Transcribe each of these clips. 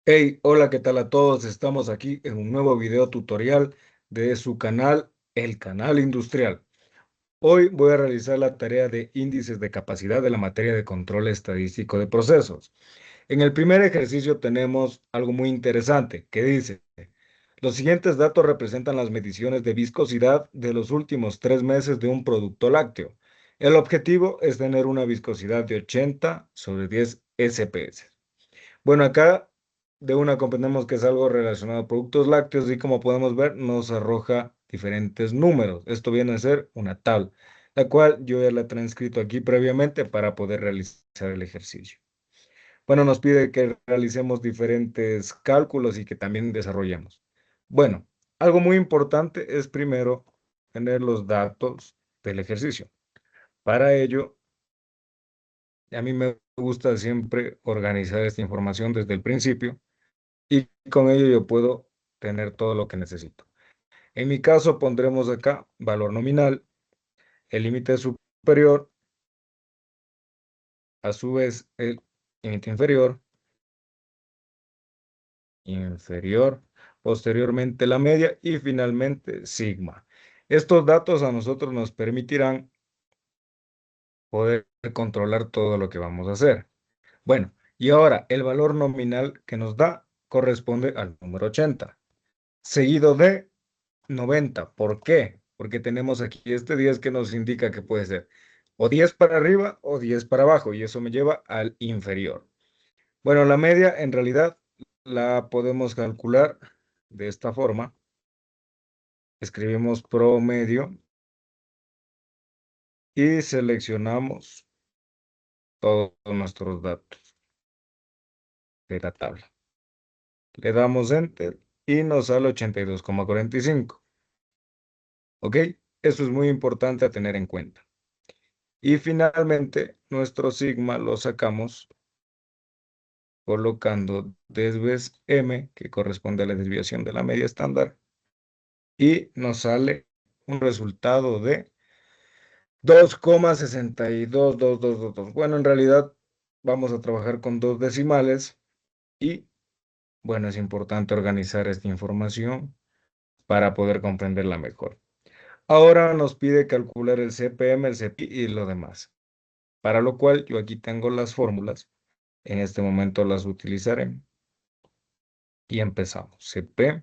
Hey, hola, ¿qué tal a todos? Estamos aquí en un nuevo video tutorial de su canal, El Canal Industrial. Hoy voy a realizar la tarea de índices de capacidad de la materia de control estadístico de procesos. En el primer ejercicio tenemos algo muy interesante que dice, los siguientes datos representan las mediciones de viscosidad de los últimos 3 meses de un producto lácteo. El objetivo es tener una viscosidad de 80 sobre 10 SPS. Bueno, acá de una comprendemos que es algo relacionado a productos lácteos y como podemos ver nos arroja diferentes números. Esto viene a ser una tabla, la cual yo ya la he transcrito aquí previamente para poder realizar el ejercicio. Bueno, nos pide que realicemos diferentes cálculos y que también desarrollemos. Bueno, algo muy importante es primero tener los datos del ejercicio. Para ello, a mí me gusta siempre organizar esta información desde el principio y con ello yo puedo tener todo lo que necesito. En mi caso pondremos acá valor nominal, el límite superior, a su vez el límite inferior, posteriormente la media y finalmente sigma. Estos datos a nosotros nos permitirán poder controlar todo lo que vamos a hacer. Bueno, y ahora el valor nominal que nos da corresponde al número 80, seguido de 90. ¿Por qué? Porque tenemos aquí este 10 que nos indica que puede ser o 10 para arriba o 10 para abajo, y eso me lleva al inferior. Bueno, la media en realidad la podemos calcular de esta forma. Escribimos promedio y seleccionamos todos nuestros datos de la tabla. Le damos Enter y nos sale 82,45. ¿Ok? Eso es muy importante a tener en cuenta. Y finalmente, nuestro sigma lo sacamos colocando desves M, que corresponde a la desviación de la media estándar, y nos sale un resultado de 2,622222. Bueno, en realidad vamos a trabajar con dos decimales y, bueno, es importante organizar esta información para poder comprenderla mejor. Ahora nos pide calcular el CPM, el CPI y lo demás, para lo cual yo aquí tengo las fórmulas. En este momento las utilizaré. Y empezamos. CP,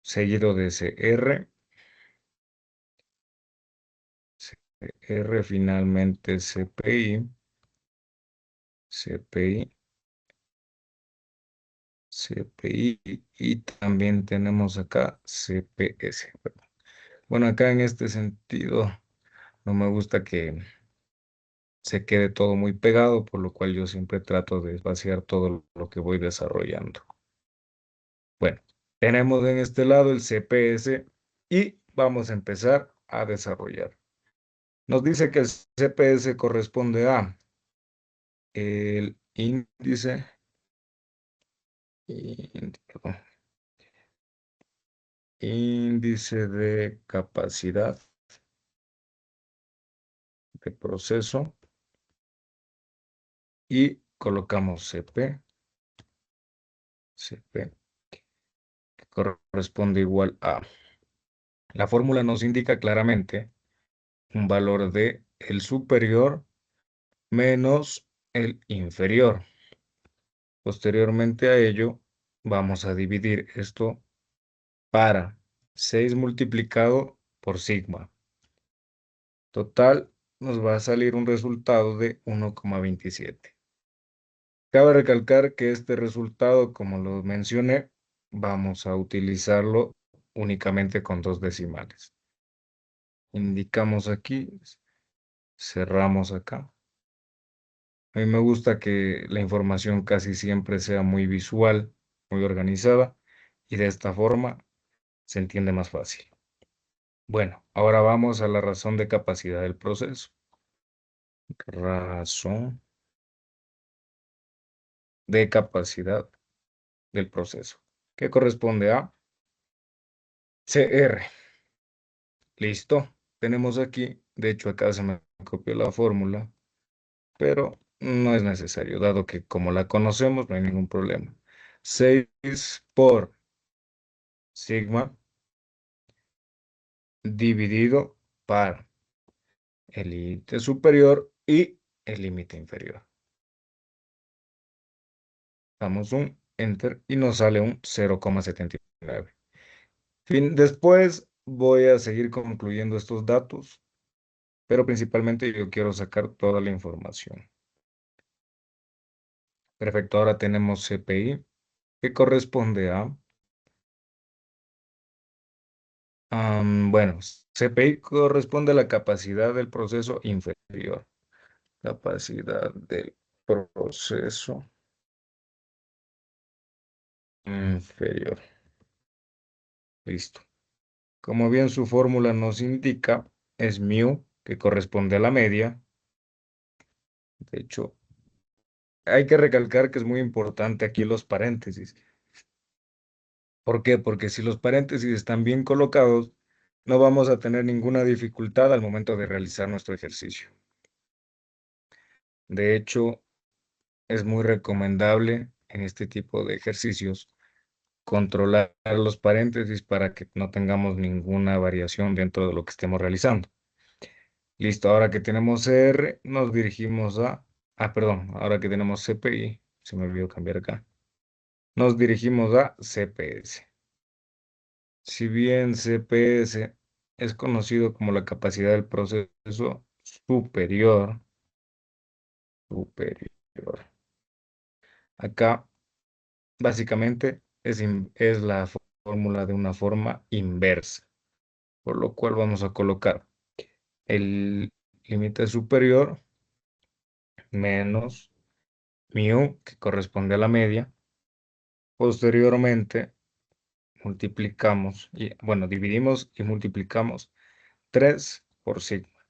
seguido de CR, CR, finalmente CPI, CPI, CPI y también tenemos acá CPS. Bueno, acá en este sentido no me gusta que se quede todo muy pegado, por lo cual yo siempre trato de vaciar todo lo que voy desarrollando. Bueno, tenemos en este lado el CPS y vamos a empezar a desarrollar. Nos dice que el CPS corresponde a el perdón, índice de capacidad de proceso y colocamos CP, que corresponde igual a. La fórmula nos indica claramente un valor de el superior menos el inferior. Posteriormente a ello, vamos a dividir esto para 6 multiplicado por sigma. Total, nos va a salir un resultado de 1,27. Cabe recalcar que este resultado, como lo mencioné, vamos a utilizarlo únicamente con dos decimales. Indicamos aquí, cerramos acá. A mí me gusta que la información casi siempre sea muy visual, muy organizada, y de esta forma se entiende más fácil. Bueno, ahora vamos a la razón de capacidad del proceso. Razón de capacidad del proceso, que corresponde a CR. Listo. Tenemos aquí, de hecho acá se me copió la fórmula, pero no es necesario, dado que como la conocemos no hay ningún problema. 6 por sigma dividido par el límite superior y el límite inferior. Damos un enter y nos sale un 0,79. Después voy a seguir concluyendo estos datos, pero principalmente yo quiero sacar toda la información. Perfecto, ahora tenemos CPI, que corresponde a, bueno, CPI corresponde a la capacidad del proceso inferior. Capacidad del proceso inferior. Listo. Como bien su fórmula nos indica, es mu, que corresponde a la media. De hecho, hay que recalcar que es muy importante aquí los paréntesis. ¿Por qué? Porque si los paréntesis están bien colocados, no vamos a tener ninguna dificultad al momento de realizar nuestro ejercicio. De hecho, es muy recomendable en este tipo de ejercicios controlar los paréntesis para que no tengamos ninguna variación dentro de lo que estemos realizando. Listo, ahora que tenemos R, nos dirigimos a... perdón, ahora que tenemos CPI, se me olvidó cambiar acá. Nos dirigimos a CPS. Si bien CPS es conocido como la capacidad del proceso superior, superior. Acá, básicamente, es la fórmula de una forma inversa, por lo cual vamos a colocar el límite superior menos mu, que corresponde a la media. Posteriormente, multiplicamos, y, bueno, dividimos y multiplicamos 3 por sigma,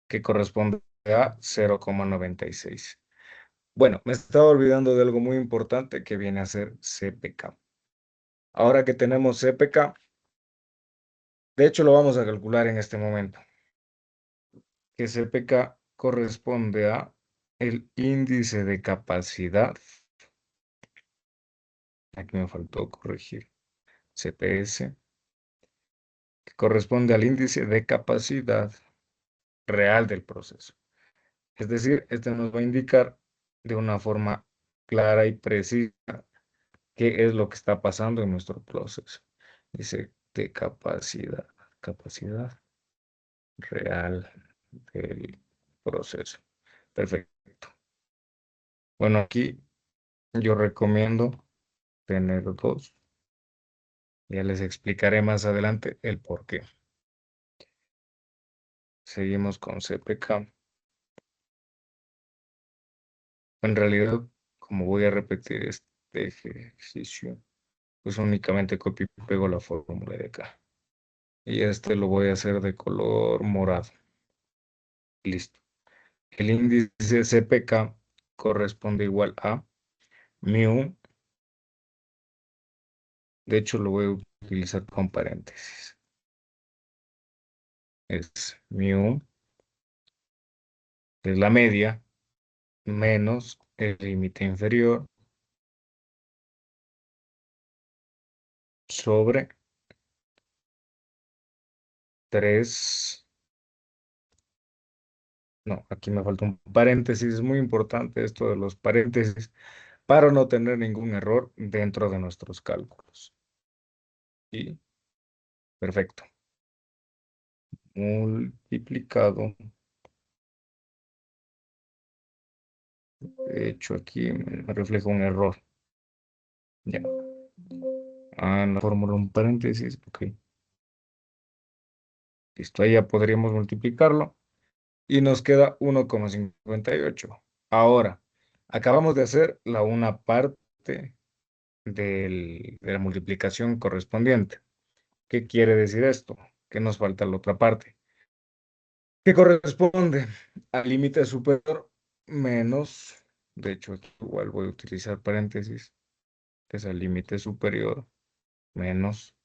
que corresponde a 0,96. Bueno, me estaba olvidando de algo muy importante que viene a ser CPK. Ahora que tenemos CPK, de hecho lo vamos a calcular en este momento, que CPK corresponde a el índice de capacidad. Aquí me faltó corregir. CPS, que corresponde al índice de capacidad real del proceso. Es decir, este nos va a indicar de una forma clara y precisa qué es lo que está pasando en nuestro proceso. Dice de capacidad real del proceso. Perfecto. Bueno, aquí yo recomiendo tener dos. Ya les explicaré más adelante el por qué. Seguimos con CPK. En realidad, como voy a repetir este ejercicio, pues únicamente copio y pego la fórmula de acá. Y este lo voy a hacer de color morado. Listo. El índice CPK corresponde igual a mu. De hecho, lo voy a utilizar con paréntesis. Es mu, que es la media, menos el límite inferior sobre 3. No, aquí me falta un paréntesis. Es muy importante esto de los paréntesis para no tener ningún error dentro de nuestros cálculos. Y perfecto. Multiplicado. De hecho, aquí me refleja un error. Ya. En la fórmula un paréntesis. Ok. Listo. Ahí ya podríamos multiplicarlo. Y nos queda 1,58. Ahora, acabamos de hacer la una parte de la multiplicación correspondiente. ¿Qué quiere decir esto? Que nos falta la otra parte, que corresponde al límite superior menos, de hecho, aquí igual voy a utilizar paréntesis, que es el límite superior menos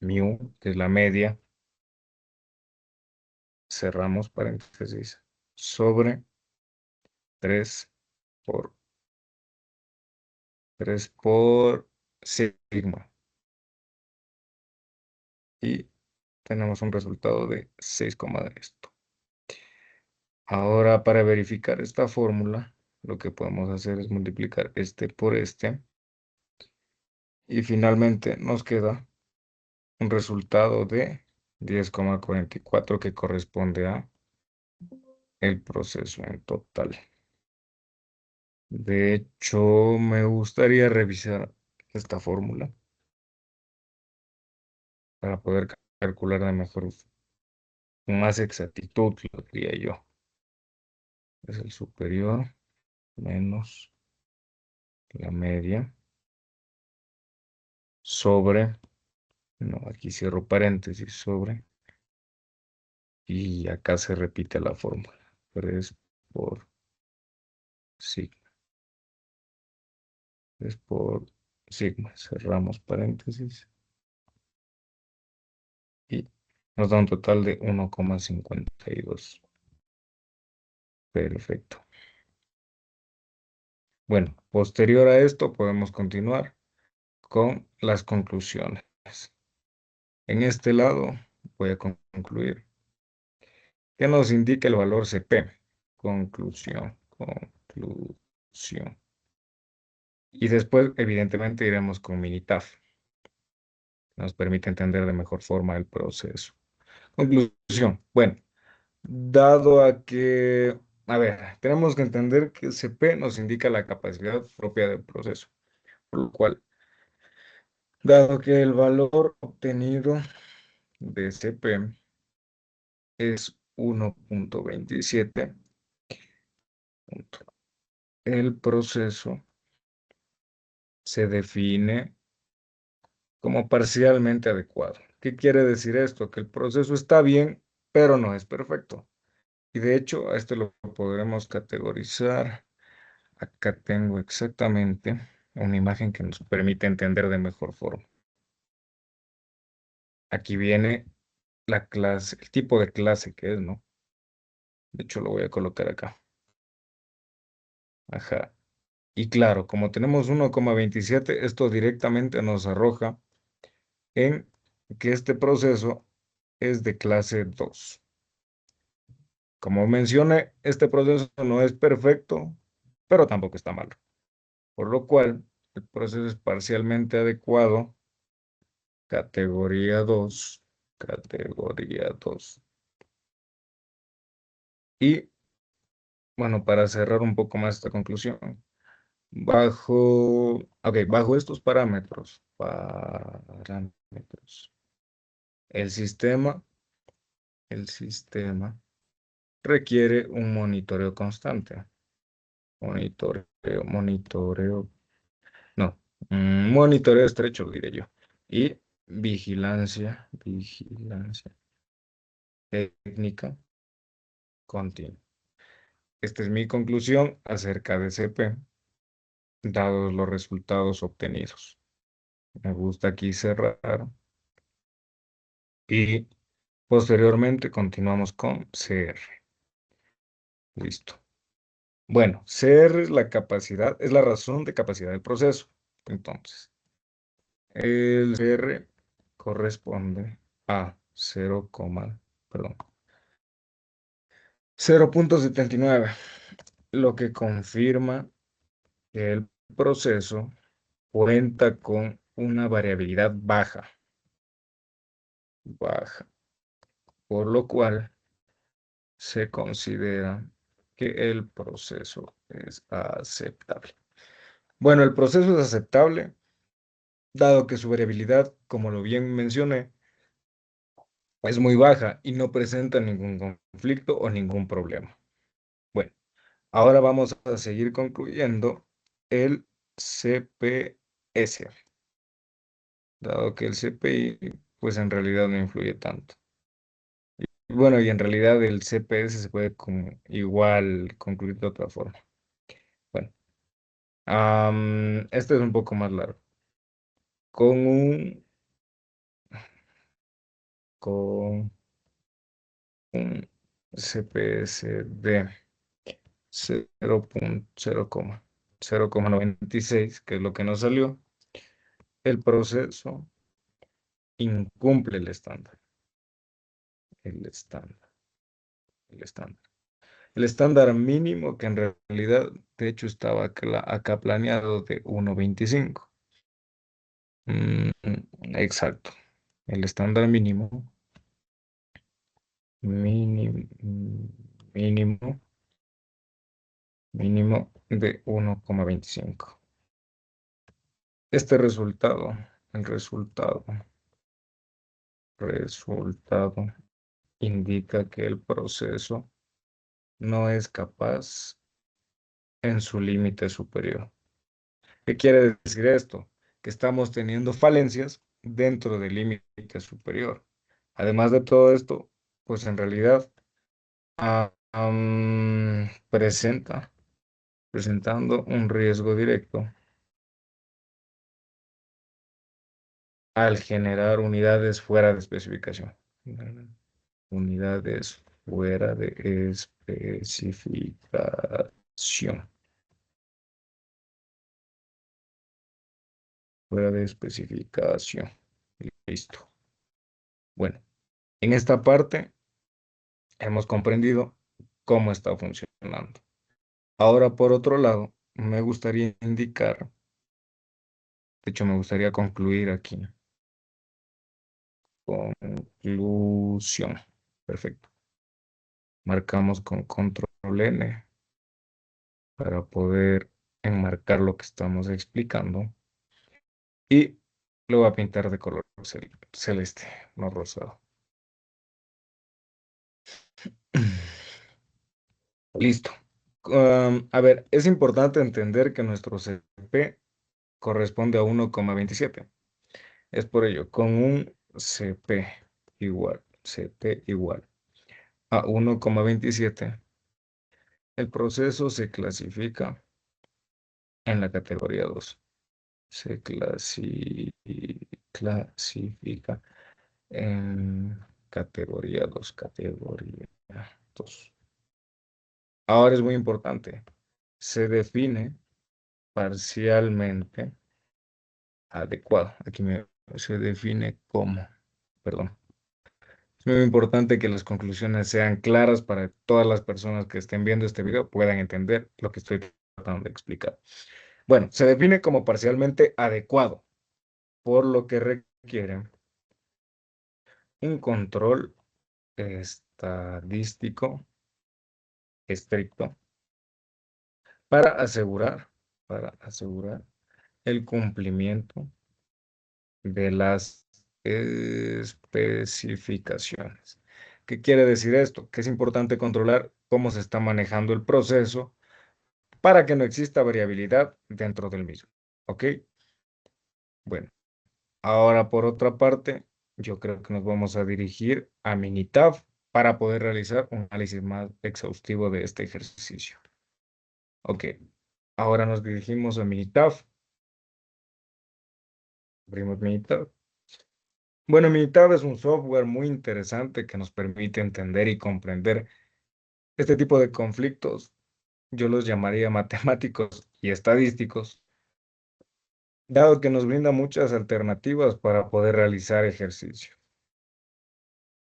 mu, que es la media, cerramos paréntesis, sobre 3 por 3 por sigma. Y tenemos un resultado de 6, de esto. Ahora, para verificar esta fórmula, lo que podemos hacer es multiplicar este por este. Y finalmente nos queda un resultado de 10,44 que corresponde a el proceso en total. De hecho, me gustaría revisar esta fórmula para poder calcular de mejor, con más exactitud, lo diría yo. Es el superior menos la media sobre, no, aquí cierro paréntesis, sobre, y acá se repite la fórmula. 3 por sigma. 3 por sigma. Cerramos paréntesis. Y nos da un total de 1,52. Perfecto. Bueno, posterior a esto podemos continuar con las conclusiones. En este lado voy a concluir que nos indica el valor CP. Conclusión, conclusión. Y después, evidentemente, iremos con Minitaf. Nos permite entender de mejor forma el proceso. Conclusión. Bueno, dado a que, a ver, tenemos que entender que CP nos indica la capacidad propia del proceso, por lo cual, dado que el valor obtenido de CP es 1,27, el proceso se define como parcialmente adecuado. ¿Qué quiere decir esto? Que el proceso está bien, pero no es perfecto. Y de hecho, a este lo podremos categorizar. Acá tengo exactamente una imagen que nos permite entender de mejor forma. Aquí viene la clase, el tipo de clase que es, ¿no? De hecho, lo voy a colocar acá. Ajá. Y claro, como tenemos 1,27, esto directamente nos arroja en que este proceso es de clase 2. Como mencioné, este proceso no es perfecto, pero tampoco está malo. Por lo cual, el proceso es parcialmente adecuado, categoría 2, categoría 2. Y bueno, para cerrar un poco más esta conclusión, bajo estos parámetros, el sistema, el sistema requiere un monitoreo constante. Monitoreo, no, monitoreo estrecho, diré yo. Y vigilancia técnica continua. Esta es mi conclusión acerca de CP, dados los resultados obtenidos. Me gusta aquí cerrar y posteriormente continuamos con CR. Listo. Bueno, CR es la capacidad, es la razón de capacidad del proceso. Entonces, el CR corresponde a 0,79, lo que confirma que el proceso cuenta con una variabilidad baja, por lo cual se considera que el proceso es aceptable. Bueno, el proceso es aceptable, dado que su variabilidad, como lo bien mencioné, es muy baja y no presenta ningún conflicto o ningún problema. Bueno, ahora vamos a seguir concluyendo el CPS, dado que el CPI, pues en realidad no influye tanto. Bueno, y en realidad el CPS se puede igual concluir de otra forma. Bueno, este es un poco más largo. Con con un CPS de 0,0, 0,96, que es lo que nos salió, el proceso incumple el estándar. El estándar. El estándar. El estándar mínimo que en realidad, de hecho, estaba acá planeado de 1,25. Exacto. El estándar mínimo, mínimo, mínimo de 1,25. Este resultado, el resultado indica que el proceso no es capaz en su límite superior. ¿Qué quiere decir esto? Que estamos teniendo falencias dentro del límite superior. Además de todo esto, pues en realidad presentando un riesgo directo al generar unidades fuera de especificación. Unidades fuera de especificación. Fuera de especificación. Listo. Bueno, en esta parte hemos comprendido cómo está funcionando. Ahora, por otro lado, me gustaría indicar, de hecho, me gustaría concluir aquí. Conclusión. Perfecto. Marcamos con control N para poder enmarcar lo que estamos explicando. Y lo voy a pintar de color celeste, no rosado. Listo. A ver, es importante entender que nuestro CP corresponde a 1,27. Es por ello, con un CP igual a 1,27, el proceso se clasifica en la categoría 2. Se clasifica en categoría 2. Categoría 2. Ahora es muy importante. Se define parcialmente adecuado. Aquí se define como, perdón. Es muy importante que las conclusiones sean claras para que todas las personas que estén viendo este video puedan entender lo que estoy tratando de explicar. Bueno, se define como parcialmente adecuado, por lo que requiere un control estadístico estricto para asegurar el cumplimiento de las especificaciones. ¿Qué quiere decir esto? Que es importante controlar cómo se está manejando el proceso para que no exista variabilidad dentro del mismo. ¿Ok? Bueno, ahora por otra parte, yo creo que nos vamos a dirigir a Minitab para poder realizar un análisis más exhaustivo de este ejercicio. Ok, ahora nos dirigimos a Minitab. Abrimos Minitab. Bueno, Minitab es un software muy interesante que nos permite entender y comprender este tipo de conflictos. Yo los llamaría matemáticos y estadísticos, dado que nos brinda muchas alternativas para poder realizar ejercicio.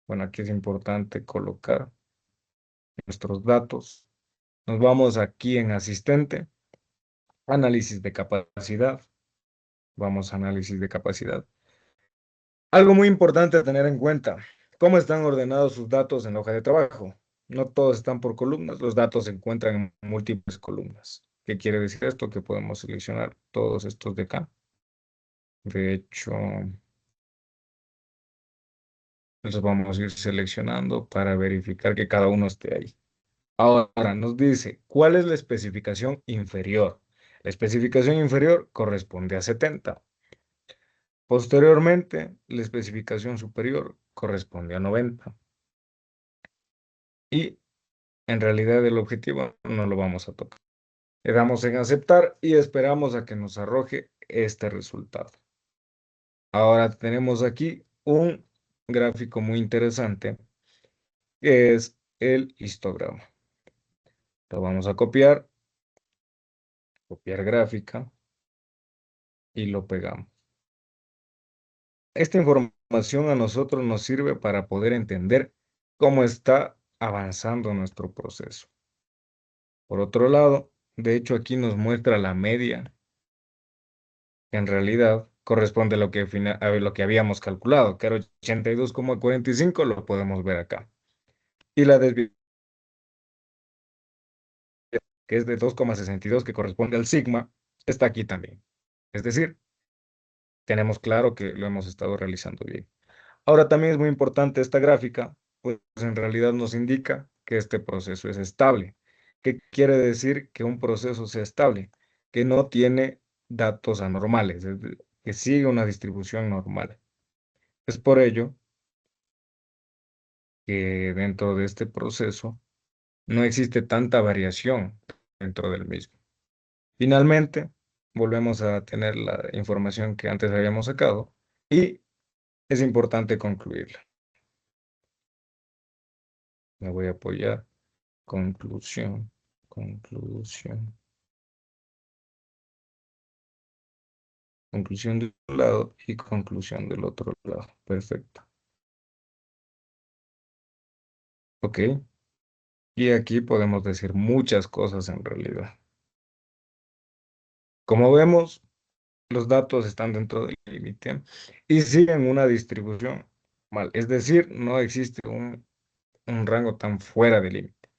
Bueno, aquí es importante colocar nuestros datos. Nos vamos aquí en asistente, análisis de capacidad. Vamos a análisis de capacidad. Algo muy importante a tener en cuenta, cómo están ordenados sus datos en la hoja de trabajo. No todos están por columnas, los datos se encuentran en múltiples columnas. ¿Qué quiere decir esto? Que podemos seleccionar todos estos de acá. De hecho, los vamos a ir seleccionando para verificar que cada uno esté ahí. Ahora nos dice, ¿cuál es la especificación inferior? La especificación inferior corresponde a 70. Posteriormente, la especificación superior corresponde a 90. Y en realidad el objetivo no lo vamos a tocar. Le damos en aceptar y esperamos a que nos arroje este resultado. Ahora tenemos aquí un gráfico muy interesante que es el histograma. Lo vamos a copiar copiar gráfica y lo pegamos. Esta información a nosotros nos sirve para poder entender cómo está avanzando nuestro proceso. Por otro lado, de hecho aquí nos muestra la media, que en realidad corresponde a lo que habíamos calculado, que era 82,45, lo podemos ver acá. Y la desviación, que es de 2,62, que corresponde al sigma, está aquí también. Es decir, tenemos claro que lo hemos estado realizando bien. Ahora también es muy importante esta gráfica, pues en realidad nos indica que este proceso es estable. ¿Qué quiere decir que un proceso sea estable? Que no tiene datos anormales, que sigue una distribución normal. Es por ello que dentro de este proceso no existe tanta variación dentro del mismo. Finalmente, volvemos a tener la información que antes habíamos sacado y es importante concluirla. Me voy a apoyar. Conclusión, conclusión, conclusión de un lado y conclusión del otro lado. Perfecto. Ok. Y aquí podemos decir muchas cosas en realidad. Como vemos, los datos están dentro del límite y siguen una distribución mal. Es decir, no existe un rango tan fuera del límite.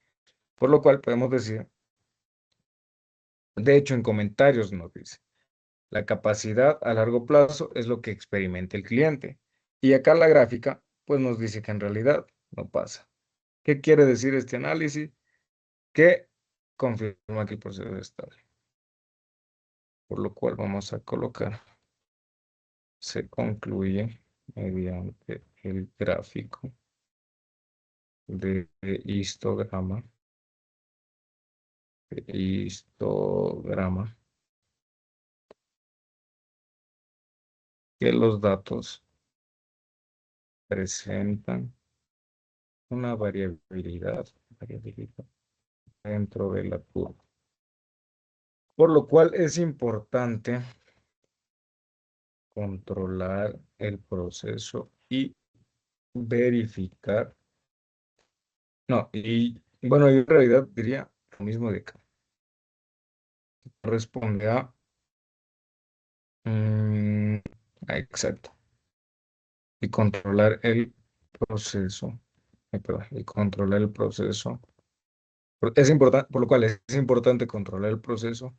Por lo cual podemos decir, de hecho en comentarios nos dice, la capacidad a largo plazo es lo que experimenta el cliente. Y acá la gráfica, pues nos dice que en realidad no pasa. ¿Qué quiere decir este análisis? Que confirma que el proceso es estable. Por lo cual vamos a colocar, se concluye mediante el gráfico de histograma, que los datos presentan una variabilidad dentro de la curva. Por lo cual es importante controlar el proceso y verificar. No, y bueno, yo en realidad diría lo mismo de acá. Corresponde a... mm, exacto. Y controlar el proceso. Perdón, y controlar el proceso. Es importante, por lo cual es importante controlar el proceso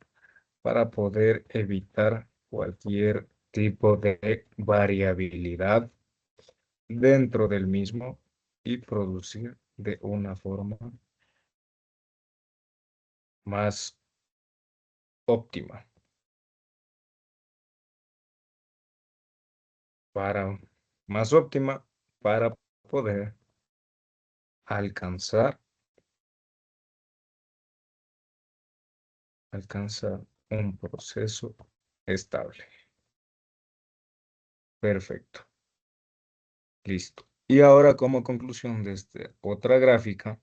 para poder evitar cualquier tipo de variabilidad dentro del mismo y producir de una forma más óptima para más óptima para poder alcanzar un proceso estable. Perfecto. Listo. Y ahora como conclusión de esta otra gráfica,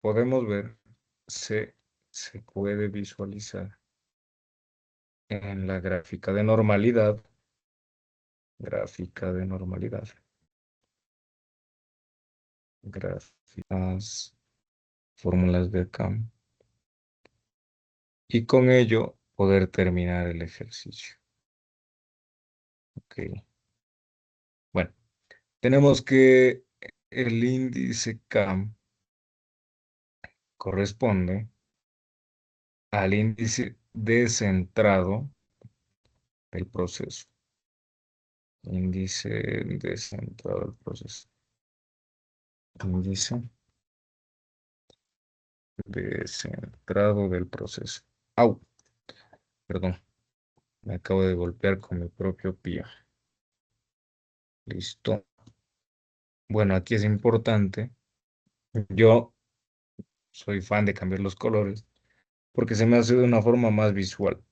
podemos ver, se puede visualizar en la gráfica de normalidad, gráficas, fórmulas de acá, y con ello poder terminar el ejercicio. Ok. Bueno, tenemos que el índice CAM corresponde al índice descentrado del proceso. Índice descentrado del proceso. Índice descentrado del proceso. Au, perdón, me acabo de golpear con mi propio pie. Listo. Bueno, aquí es importante. Yo soy fan de cambiar los colores porque se me hace de una forma más visual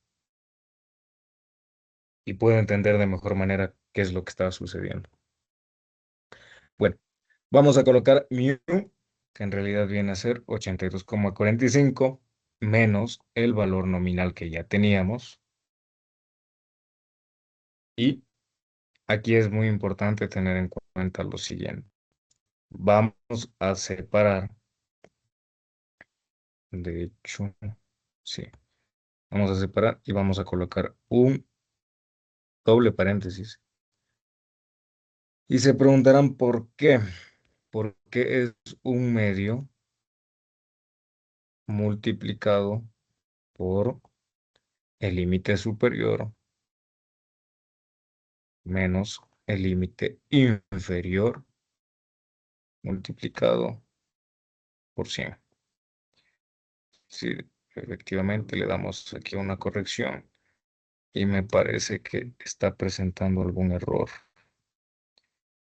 y puedo entender de mejor manera qué es lo que está sucediendo. Bueno, vamos a colocar mu, que en realidad viene a ser 82,45. menos el valor nominal que ya teníamos. Y aquí es muy importante tener en cuenta lo siguiente. Vamos a separar, de hecho, sí, vamos a separar y vamos a colocar un doble paréntesis. Y se preguntarán por qué. Porque es un medio multiplicado por el límite superior menos el límite inferior multiplicado por 100. Sí, efectivamente le damos aquí una corrección y me parece que está presentando algún error.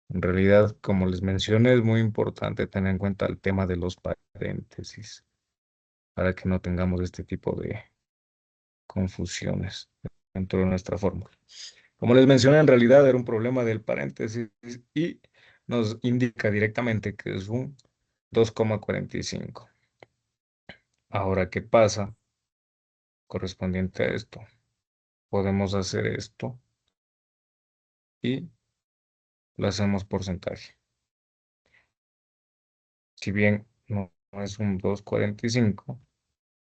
En realidad, como les mencioné, es muy importante tener en cuenta el tema de los paréntesis para que no tengamos este tipo de confusiones dentro de nuestra fórmula. Como les mencioné, en realidad era un problema del paréntesis y nos indica directamente que es un 2,45. Ahora, ¿qué pasa correspondiente a esto? Podemos hacer esto y lo hacemos porcentaje. Si bien no es un 2,45,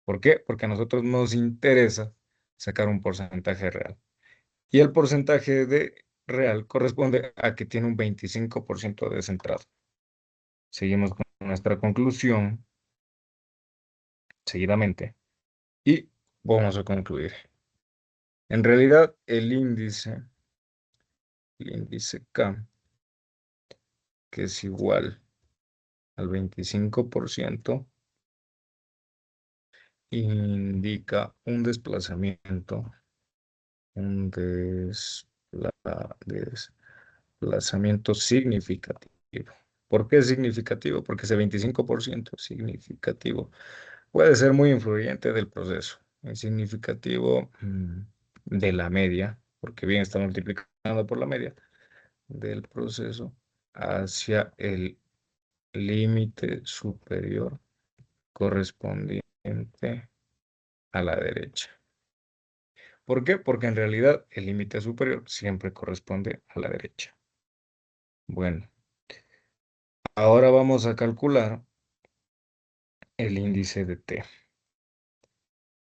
¿por qué? Porque a nosotros nos interesa sacar un porcentaje real. Y el porcentaje de real corresponde a que tiene un 25% de descentrado. Seguimos con nuestra conclusión seguidamente y vamos a concluir. En realidad, el índice K, que es igual al 25%, indica un desplazamiento, un desplazamiento significativo. ¿Por qué es significativo? Porque ese 25% significativo puede ser muy influyente del proceso. Es significativo de la media, porque bien está multiplicando por la media del proceso hacia el límite superior correspondiente a la derecha. ¿Por qué? Porque en realidad el límite superior siempre corresponde a la derecha. Bueno, ahora vamos a calcular el índice de T,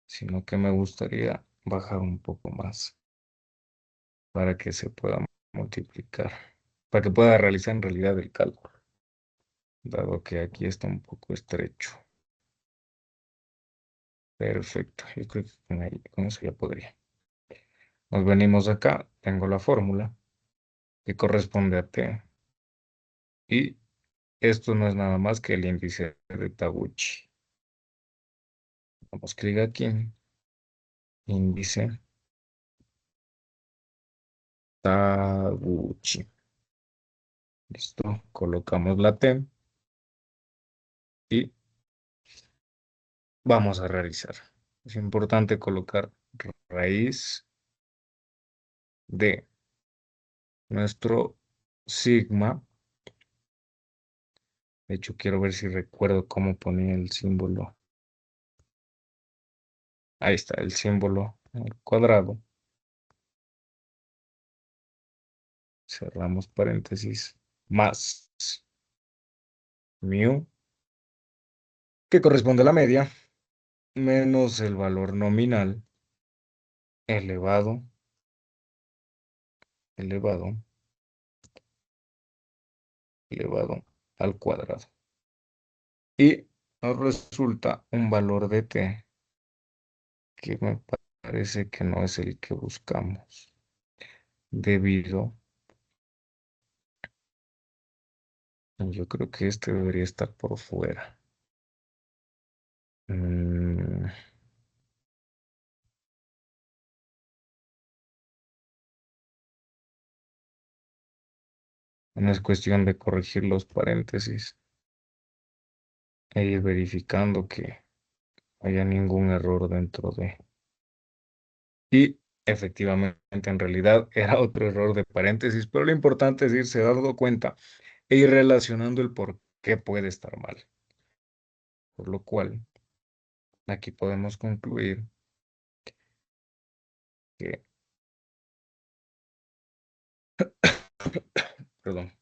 sino que me gustaría bajar un poco más para que se pueda multiplicar, para que pueda realizar en realidad el cálculo, dado que aquí está un poco estrecho. Perfecto, yo creo que con eso ya podría. Nos venimos acá, tengo la fórmula que corresponde a T y esto no es nada más que el índice de Taguchi. Damos clic aquí, índice Taguchi. Listo, colocamos la T y vamos a realizar. Es importante colocar raíz de nuestro sigma. De hecho, quiero ver si recuerdo cómo ponía el símbolo. Ahí está, el símbolo al cuadrado. Cerramos paréntesis. Más mu, que corresponde a la media, menos el valor nominal elevado, elevado, elevado al cuadrado. Y nos resulta un valor de t que me parece que no es el que buscamos, debido, yo creo que este debería estar por fuera. Mm, no es cuestión de corregir los paréntesis e ir verificando que haya ningún error dentro de. Y efectivamente, en realidad era otro error de paréntesis, pero lo importante es irse dando cuenta e ir relacionando el por qué puede estar mal. Por lo cual Aquí podemos concluir que, perdón,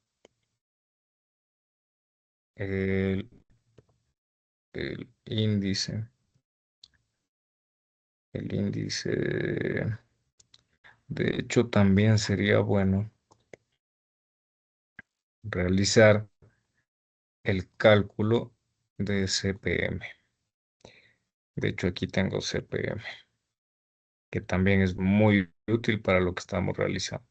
el, el índice, el índice, de hecho, también sería bueno realizar el cálculo de CPM. De hecho, aquí tengo CPM, que también es muy útil para lo que estamos realizando.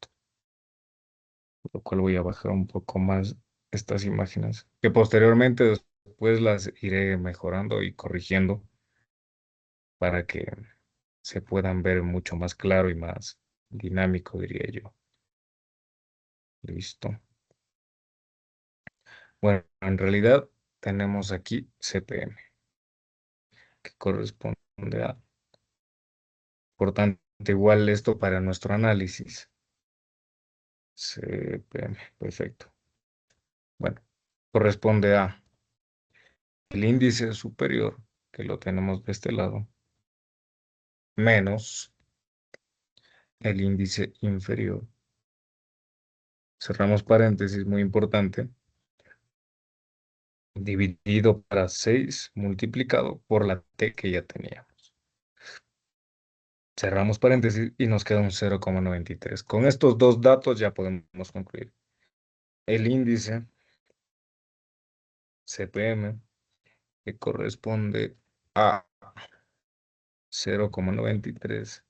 Por lo cual voy a bajar un poco más estas imágenes, que posteriormente después las iré mejorando y corrigiendo para que se puedan ver mucho más claro y más dinámico, diría yo. Listo. Bueno, en realidad tenemos aquí CPM, que corresponde a, por tanto, igual esto para nuestro análisis. CPM, perfecto. Bueno, corresponde a el índice superior, que lo tenemos de este lado, menos el índice inferior. Cerramos paréntesis, muy importante, dividido para 6 multiplicado por la T que ya teníamos. Cerramos paréntesis y nos queda un 0,93. Con estos dos datos ya podemos concluir. El índice CPM, que corresponde a 0,93,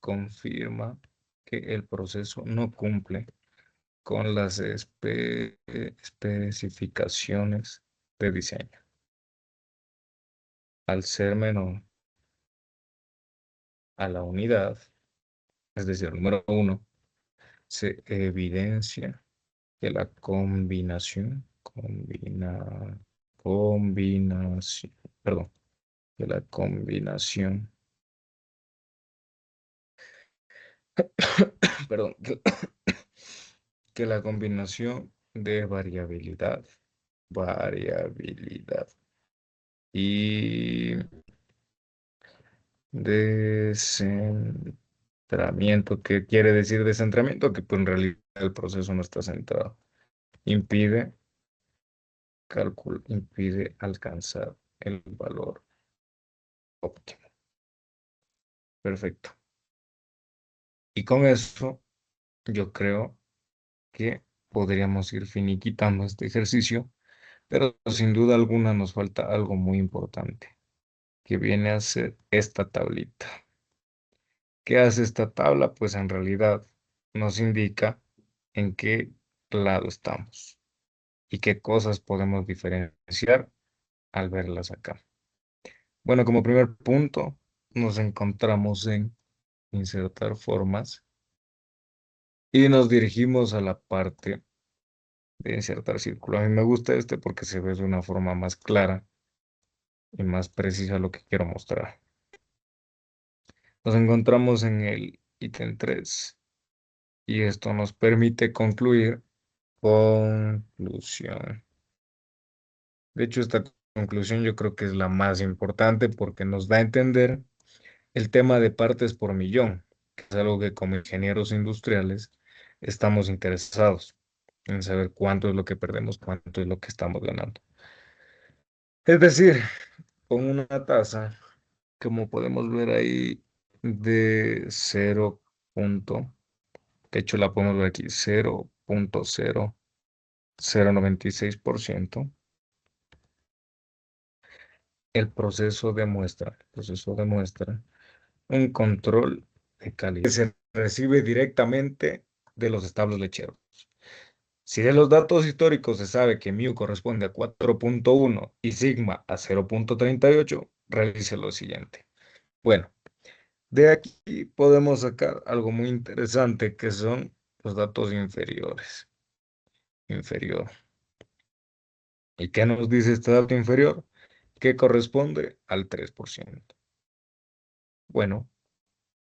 confirma que el proceso no cumple con las especificaciones de diseño. Al ser menor a la unidad, es decir, el número 1, se evidencia que la combinación, perdón, que la combinación, perdón, que la combinación de variabilidad y descentramiento, ¿qué quiere decir descentramiento? Que pues, en realidad el proceso no está centrado. Impide impide alcanzar el valor óptimo. Perfecto. Y con eso yo creo que podríamos ir finiquitando este ejercicio, pero sin duda alguna nos falta algo muy importante, que viene a ser esta tablita. ¿Qué hace esta tabla? Pues en realidad nos indica en qué lado estamos y qué cosas podemos diferenciar al verlas acá. Bueno, como primer punto, nos encontramos en insertar formas y nos dirigimos a la parte de insertar círculo. A mí me gusta este porque se ve de una forma más clara y más precisa lo que quiero mostrar. Nos encontramos en el ítem 3 y esto nos permite concluir conclusión. De hecho, esta conclusión yo creo que es la más importante porque nos da a entender el tema de partes por millón, que es algo que como ingenieros industriales estamos interesados en saber cuánto es lo que perdemos, cuánto es lo que estamos ganando. Es decir, con una tasa, como podemos ver ahí, de 0. De hecho la podemos ver aquí, 0,0096%. El proceso demuestra un control de calidad que se recibe directamente de los establos lecheros. Si de los datos históricos se sabe que mu corresponde a 4,1 y sigma a 0,38, realice lo siguiente. Bueno, de aquí podemos sacar algo muy interesante que son los datos inferiores. Inferior. ¿Y qué nos dice este dato inferior? Que corresponde al 3%. Bueno,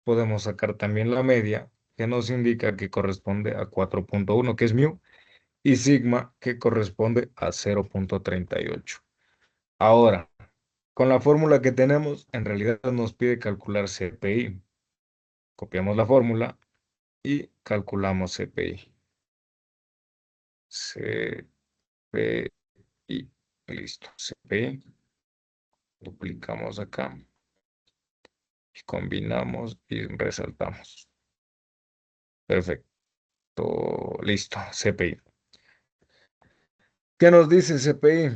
podemos sacar también la media, que nos indica que corresponde a 4,1, que es mu, y sigma, que corresponde a 0,38. Ahora, Con la fórmula que tenemos, en realidad nos pide calcular CPI. Copiamos la fórmula y calculamos CPI. CPI. Listo. CPI. Duplicamos acá y combinamos y resaltamos. Perfecto. Listo. CPI. ¿Qué nos dice CPI?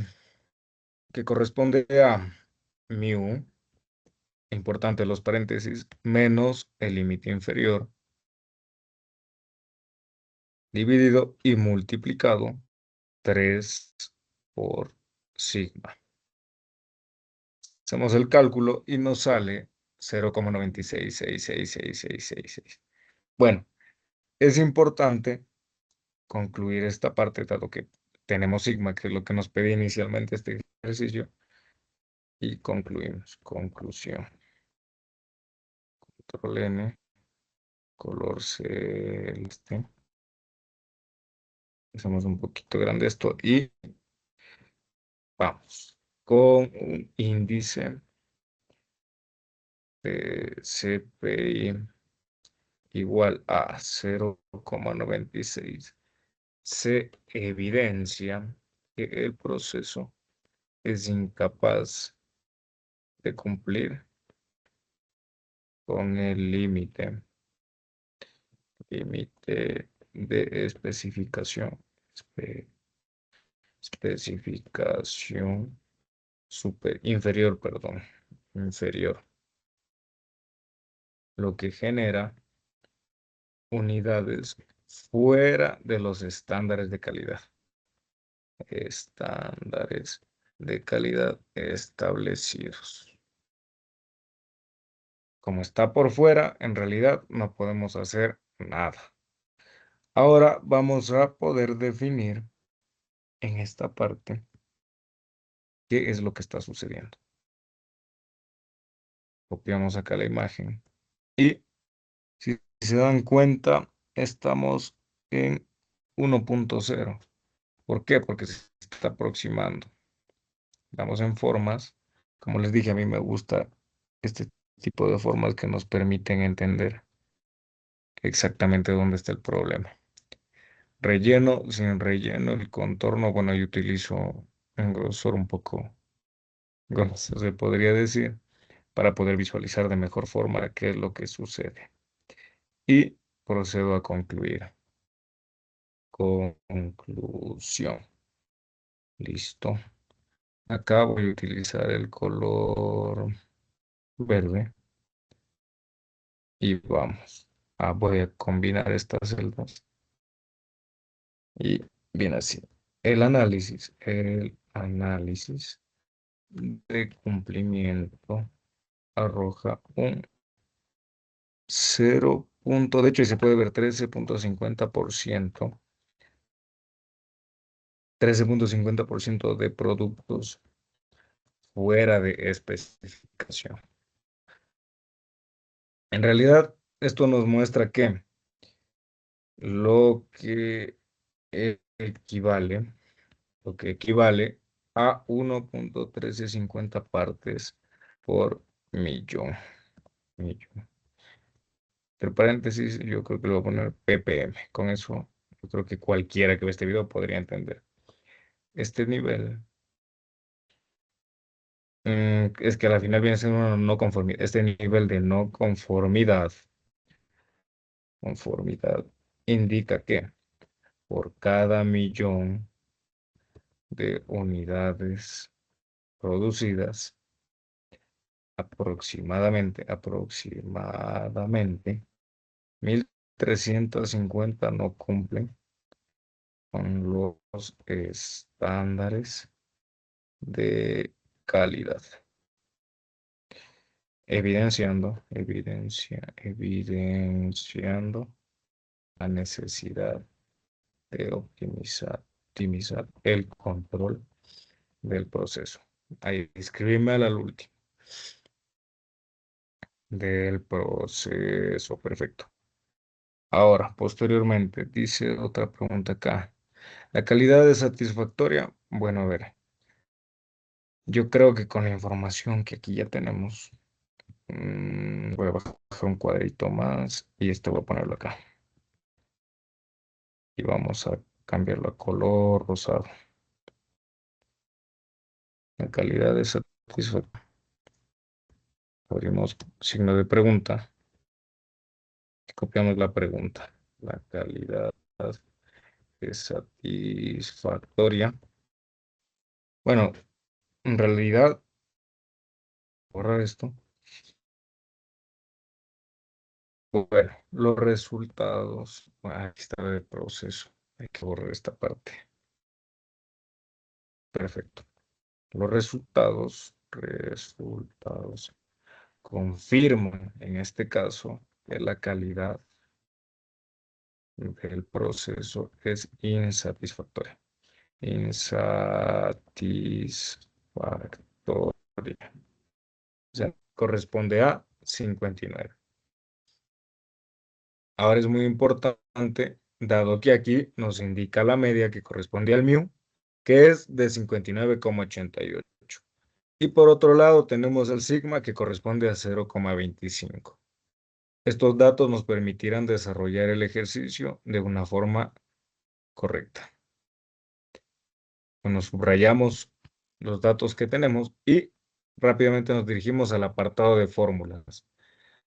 Que corresponde a mu, importante los paréntesis, menos el límite inferior, dividido y multiplicado 3 por sigma. Hacemos el cálculo y nos sale 0,9666666. Bueno, es importante concluir esta parte, dado que tenemos sigma, que es lo que nos pedía inicialmente este ejercicio, y concluimos. Conclusión. Control N, color celeste. Hacemos un poquito grande esto y vamos con un índice de CPI igual a 0,96. Se evidencia que el proceso es incapaz de cumplir con el límite de especificación, especificación inferior, perdón, inferior, lo que genera unidades fuera de los estándares de calidad. Estándares de calidad establecidos. Como está por fuera, en realidad no podemos hacer nada. Ahora vamos a poder definir en esta parte qué es lo que está sucediendo. Copiamos acá la imagen y si se dan cuenta, estamos en 1.0. ¿Por qué? Porque se está aproximando. Damos en formas. Como les dije, a mí me gusta este tipo de formas que nos permiten entender exactamente dónde está el problema. Relleno, sin relleno, el contorno, bueno, yo utilizo un grosor un poco grueso, se podría decir, para poder visualizar de mejor forma qué es lo que sucede. Y procedo a concluir. Conclusión. Listo. Acá voy a utilizar el color verde y vamos. Voy a combinar estas celdas y viene así. El análisis de cumplimiento arroja un 0. De hecho, ahí se puede ver 13.50%. 13.50% de productos fuera de especificación. En realidad, esto nos muestra que lo que equivale, lo que equivale a 1.1350 partes por millón. Entre paréntesis, yo creo que le voy a poner ppm. Con eso, yo creo que cualquiera que ve este video podría entender. Este nivel es que al final viene siendo una no conformidad. Este nivel de no conformidad indica que por cada millón de unidades producidas, aproximadamente 1.350 no cumplen con los estándares de calidad, evidenciando la necesidad de optimizar el control del proceso. Ahí, escribirme al último del proceso. Perfecto. Ahora, posteriormente, dice otra pregunta acá. ¿La calidad es satisfactoria? Bueno, a ver. Yo creo que con la información que aquí ya tenemos, voy a bajar un cuadrito más y este voy a ponerlo acá. Y vamos a cambiarlo a color rosado. La calidad de satisfacción. Abrimos signo de pregunta. Copiamos la pregunta. La calidad es satisfactoria. Bueno, en realidad, borrar esto. Bueno, los resultados. Aquí está el proceso. Hay que borrar esta parte. Perfecto. Los resultados confirman, en este caso, que la calidad del proceso es insatisfactoria. Insatisfactoria. O sea, corresponde a 59. Ahora es muy importante, dado que aquí nos indica la media que corresponde al mu, que es de 59,88. Y por otro lado tenemos el sigma que corresponde a 0,25. Estos datos nos permitirán desarrollar el ejercicio de una forma correcta. Bueno, subrayamos los datos que tenemos y rápidamente nos dirigimos al apartado de fórmulas.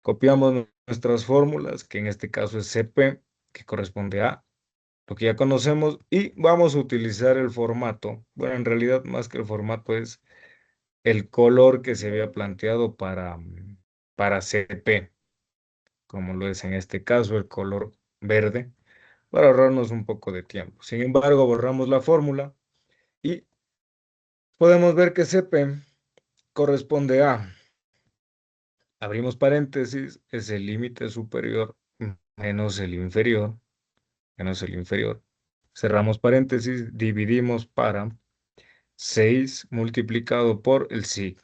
Copiamos nuestras fórmulas, que en este caso es CP, que corresponde a lo que ya conocemos, y vamos a utilizar el formato. Bueno, en realidad más que el formato es el color que se había planteado para CP, como lo es en este caso el color verde, para ahorrarnos un poco de tiempo. Sin embargo, borramos la fórmula y podemos ver que CP corresponde a, abrimos paréntesis, es el límite superior menos el inferior, cerramos paréntesis, dividimos para 6 multiplicado por el sigma.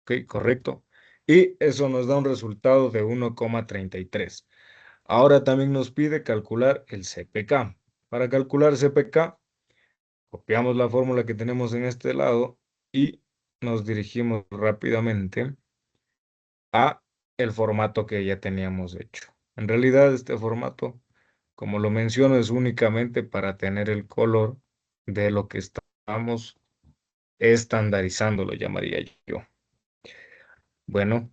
¿Ok? Correcto. Y eso nos da un resultado de 1,33. Ahora también nos pide calcular el CPK. Para calcular CPK, copiamos la fórmula que tenemos en este lado y nos dirigimos rápidamente a el formato que ya teníamos hecho. En realidad, este formato, como lo menciono, es únicamente para tener el color de lo que estamos estandarizando, lo llamaría yo. Bueno,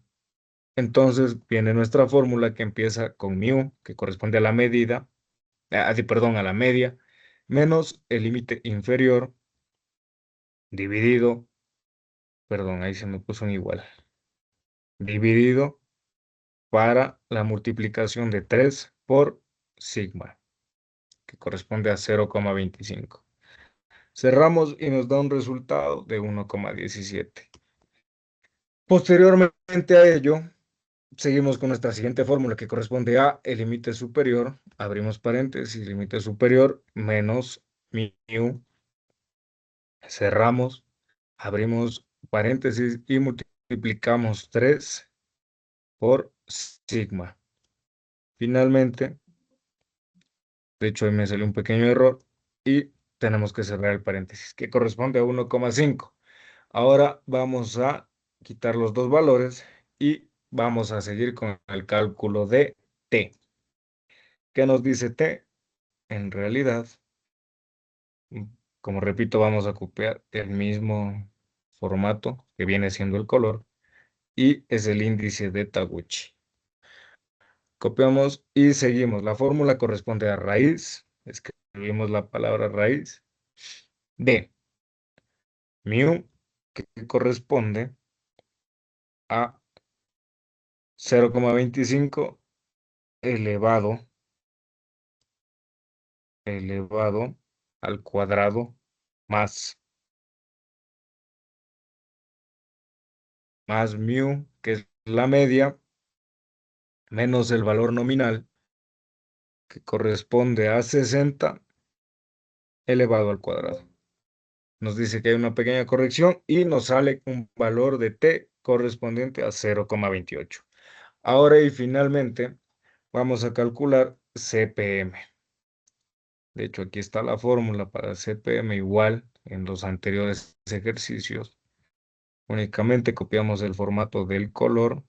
entonces viene nuestra fórmula que empieza con mu, que corresponde a la medida, perdón, a la media, menos el límite inferior, dividido, perdón, ahí se me puso un igual, dividido para la multiplicación de 3 por sigma, que corresponde a 0,25. Cerramos y nos da un resultado de 1,17. Posteriormente a ello, seguimos con nuestra siguiente fórmula que corresponde a el límite superior, abrimos paréntesis, límite superior menos mu, cerramos, abrimos paréntesis y multiplicamos 3 por sigma. Finalmente, de hecho ahí me salió un pequeño error y tenemos que cerrar el paréntesis que corresponde a 1,5. Ahora vamos a quitar los dos valores y vamos a seguir con el cálculo de t. ¿Qué nos dice t? En realidad, como repito, vamos a copiar el mismo formato que viene siendo el color y es el índice de Taguchi. Copiamos y seguimos. La fórmula corresponde a raíz. Escribimos la palabra raíz de mu, que corresponde a 0,25 elevado al cuadrado más mu, que es la media, menos el valor nominal, que corresponde a 60 elevado al cuadrado. Nos dice que hay una pequeña corrección y nos sale un valor de t correspondiente a 0,28. Ahora y finalmente vamos a calcular CPM. De hecho, aquí está la fórmula para CPM igual en los anteriores ejercicios. Únicamente copiamos el formato del color,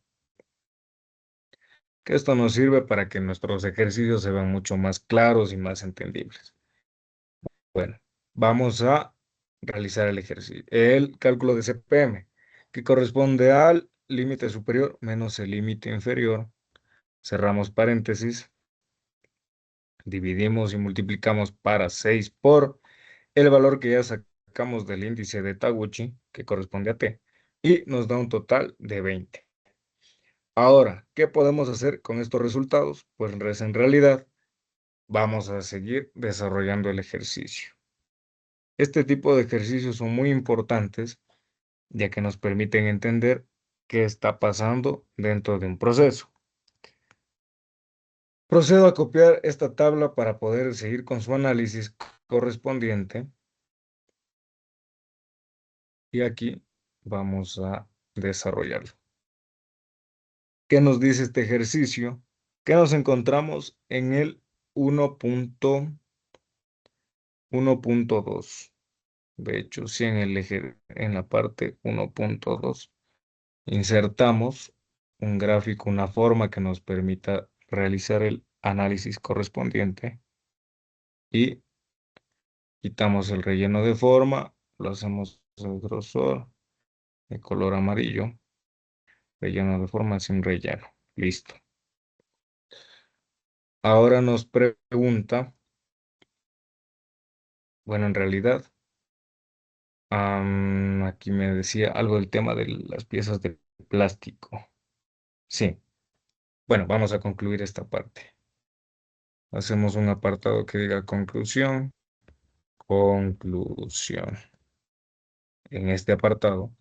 que esto nos sirve para que nuestros ejercicios se vean mucho más claros y más entendibles. Bueno, vamos a realizar el ejercicio, el cálculo de CPM, que corresponde al límite superior menos el límite inferior. Cerramos paréntesis, dividimos y multiplicamos para 6 por el valor que ya sacamos del índice de Taguchi, que corresponde a T, y nos da un total de 20. Ahora, ¿qué podemos hacer con estos resultados? Pues en realidad vamos a seguir desarrollando el ejercicio. Este tipo de ejercicios son muy importantes ya que nos permiten entender qué está pasando dentro de un proceso. Procedo a copiar esta tabla para poder seguir con su análisis correspondiente. Y aquí vamos a desarrollarlo. ¿Qué nos dice este ejercicio? Que nos encontramos en el 1.2. De hecho, si en el eje, en la parte 1.2 insertamos un gráfico, una forma que nos permita realizar el análisis correspondiente y quitamos el relleno de forma, lo hacemos de grosor, de color amarillo, relleno de forma sin relleno. Listo. Ahora nos pregunta, bueno, en realidad, aquí me decía algo del tema de las piezas de plástico. Sí, bueno, vamos a concluir esta parte. Hacemos un apartado que diga conclusión, conclusión. En este apartado,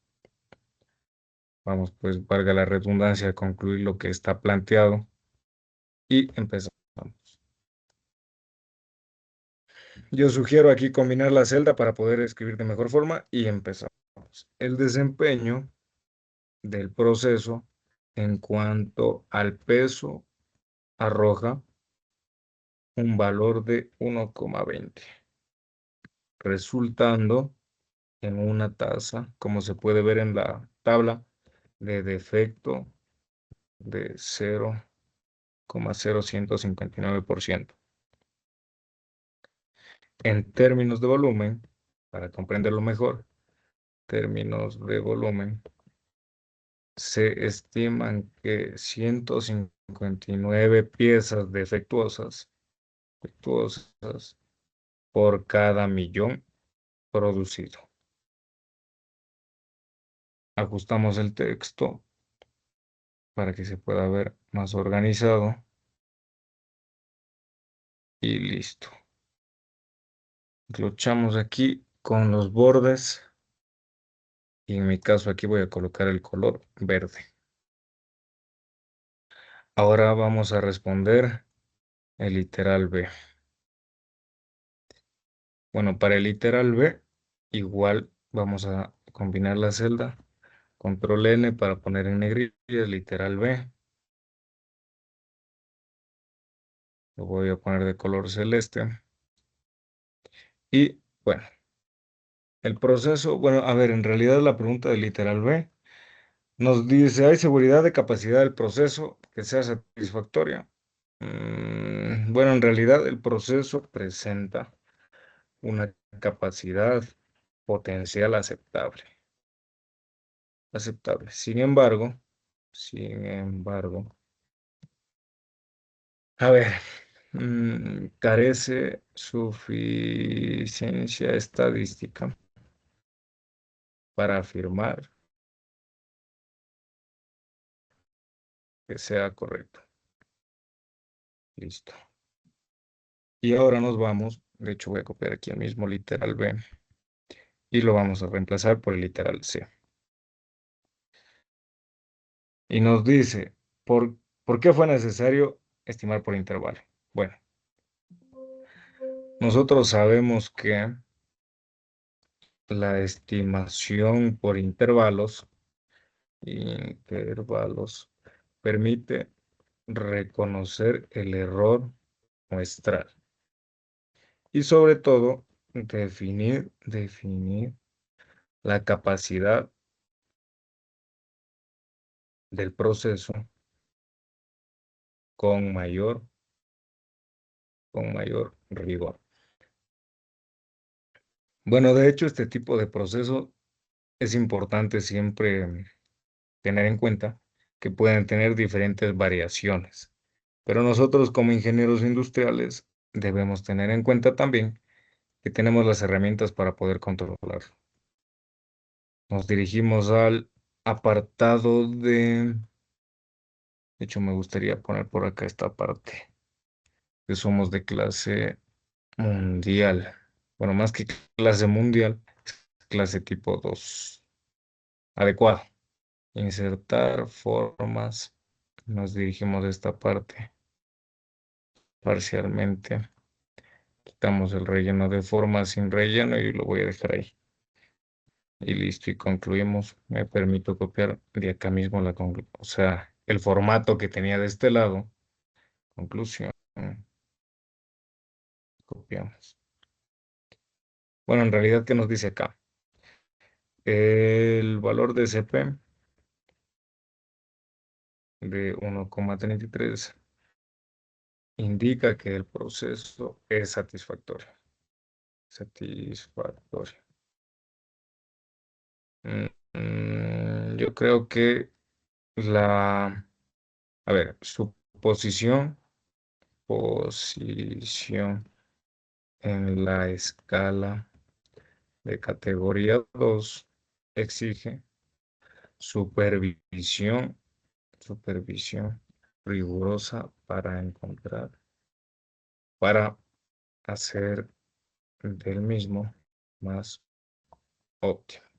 vamos, pues, valga la redundancia, a concluir lo que está planteado y empezamos. Yo sugiero aquí combinar la celda para poder escribir de mejor forma y empezamos. El desempeño del proceso en cuanto al peso arroja un valor de 1,20, resultando en una tasa, como se puede ver en la tabla, de defecto de 0,0159%. En términos de volumen, para comprenderlo mejor, términos de volumen, se estiman que 159 piezas defectuosas por cada millón producido. Ajustamos el texto para que se pueda ver más organizado y listo. Luchamos aquí con los bordes y en mi caso aquí voy a colocar el color verde. Ahora vamos a responder el literal B. Bueno, para el literal B igual vamos a combinar la celda. Control N para poner en negrilla el literal B. Lo voy a poner de color celeste. Y bueno, el proceso, bueno, a ver, en realidad la pregunta del literal B nos dice, ¿hay seguridad de capacidad del proceso que sea satisfactoria? Bueno, en realidad el proceso presenta una capacidad potencial aceptable. Aceptable. Sin embargo, a ver, carece suficiencia estadística para afirmar que sea correcto. Listo. Y ahora nos vamos, de hecho voy a copiar aquí el mismo literal B y lo vamos a reemplazar por el literal C. Y nos dice, ¿por qué fue necesario estimar por intervalo? Bueno, nosotros sabemos que la estimación por intervalos permite reconocer el error muestral y sobre todo definir la capacidad del proceso con mayor, con mayor rigor. Bueno, de hecho, este tipo de proceso es importante siempre tener en cuenta que pueden tener diferentes variaciones, pero nosotros como ingenieros industriales debemos tener en cuenta también que tenemos las herramientas para poder controlarlo. Nos dirigimos al apartado de hecho, me gustaría poner por acá esta parte, que somos de clase mundial. Bueno, más que clase mundial, clase tipo 2. Adecuado. Insertar formas. Nos dirigimos a esta parte parcialmente. Quitamos el relleno de forma sin relleno y lo voy a dejar ahí. Y listo, y concluimos. Me permito copiar de acá mismo o sea, el formato que tenía de este lado. Conclusión. Copiamos. Bueno, en realidad, ¿qué nos dice acá? El valor de CP de 1,33 indica que el proceso es satisfactorio. Satisfactorio. Yo creo que la, a ver, su posición en la escala de categoría 2 exige supervisión, supervisión rigurosa para hacer del mismo más óptimo.